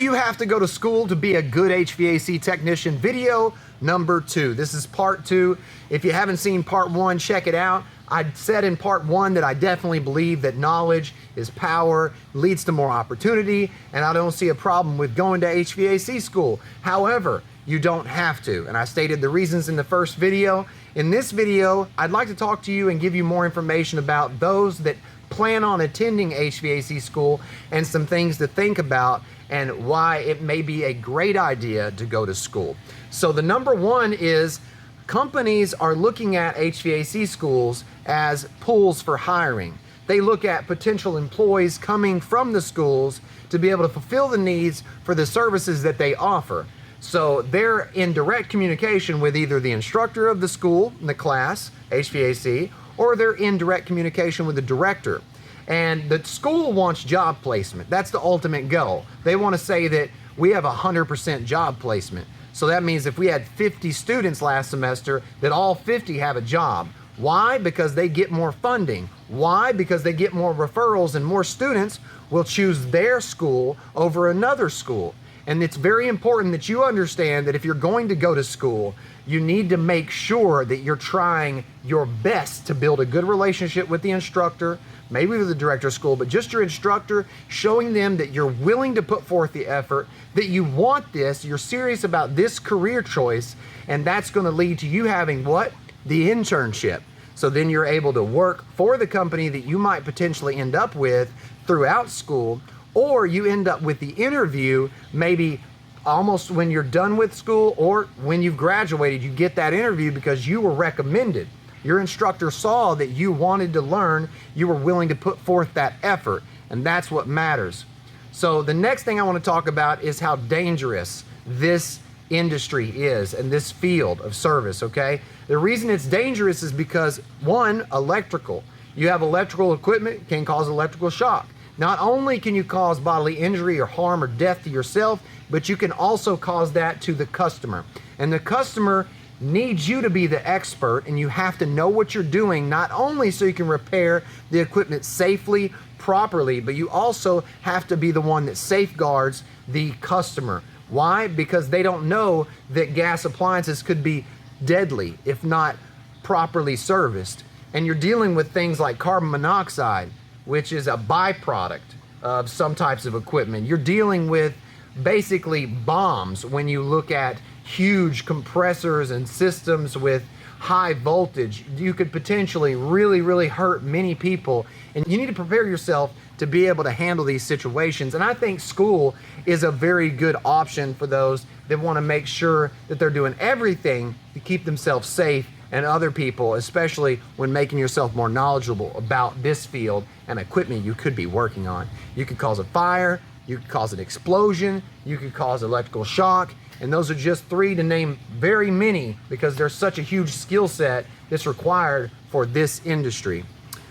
You have to go to school to be a good HVAC technician. Video number 2. This is part 2. If you haven't seen part 1, check it out. I said in part 1 that I definitely believe that knowledge is power, leads to more opportunity, and I don't see a problem with going to HVAC school. However, you don't have to, and I stated the reasons in the first video. In this video, I'd like to talk to you and give you more information about those that plan on attending HVAC school and some things to think about and why it may be a great idea to go to school. So the number 1 is companies are looking at HVAC schools as pools for hiring. They look at potential employees coming from the schools to be able to fulfill the needs for the services that they offer. So they're in direct communication with either the instructor of the school, the class, HVAC, or they're in direct communication with the director. And the school wants job placement. That's the ultimate goal. They want to say that we have 100% job placement. So that means if we had 50 students last semester, that all 50 have a job. Why? Because they get more funding. Why? Because they get more referrals and more students will choose their school over another school. And it's very important that you understand that if you're going to go to school, you need to make sure that you're trying your best to build a good relationship with the instructor, maybe with the director of school, but just your instructor, showing them that you're willing to put forth the effort, that you want this, you're serious about this career choice, and that's going to lead to you having what? The internship. So then you're able to work for the company that you might potentially end up with throughout school, or you end up with the interview maybe almost when you're done with school, or when you've graduated, you get that interview because you were recommended. Your instructor saw that you wanted to learn, you were willing to put forth that effort, and that's what matters. So the next thing I want to talk about is how dangerous this industry is and this field of service, okay? The reason it's dangerous is because, one, electrical. You have electrical equipment, can cause electrical shock. Not only can you cause bodily injury or harm or death to yourself, but you can also cause that to the customer. And the customer needs you to be the expert, and you have to know what you're doing, not only so you can repair the equipment safely, properly, but you also have to be the one that safeguards the customer. Why? Because they don't know that gas appliances could be deadly if not properly serviced. And you're dealing with things like carbon monoxide, which is a byproduct of some types of equipment. You're dealing with basically bombs when you look at huge compressors and systems with high voltage. You could potentially really hurt many people, and you need to prepare yourself to be able to handle these situations. And I think school is a very good option for those that want to make sure that they're doing everything to keep themselves safe and other people, especially when making yourself more knowledgeable about this field and equipment you could be working on. You could cause a fire, you could cause an explosion, you could cause electrical shock, and those are just 3 to name very many, because there's such a huge skill set that's required for this industry.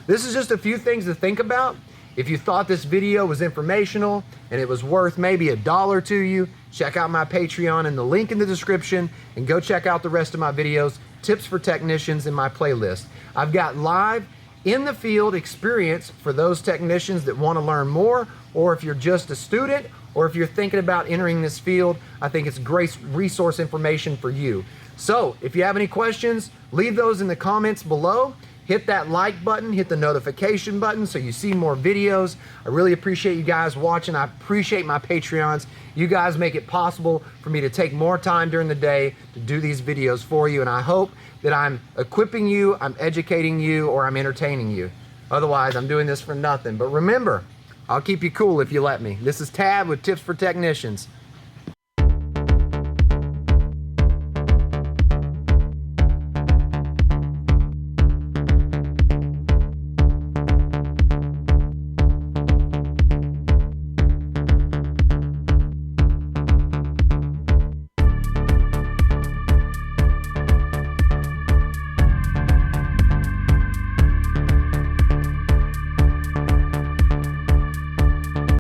This is just a few things to think about. If you thought this video was informational and it was worth maybe $1 to you, check out my Patreon and the link in the description, and go check out the rest of my videos, tips for technicians, in my playlist. I've got live in the field experience for those technicians that want to learn more, or if you're just a student, or if you're thinking about entering this field, I think it's great resource information for you. So if you have any questions, leave those in the comments below. Hit that like button, hit the notification button so you see more videos. I really appreciate you guys watching. I appreciate my Patreons. You guys make it possible for me to take more time during the day to do these videos for you, and I hope that I'm equipping you, I'm educating you, or I'm entertaining you. Otherwise, I'm doing this for nothing. But remember, I'll keep you cool if you let me. This is Tad with Tips for Technicians.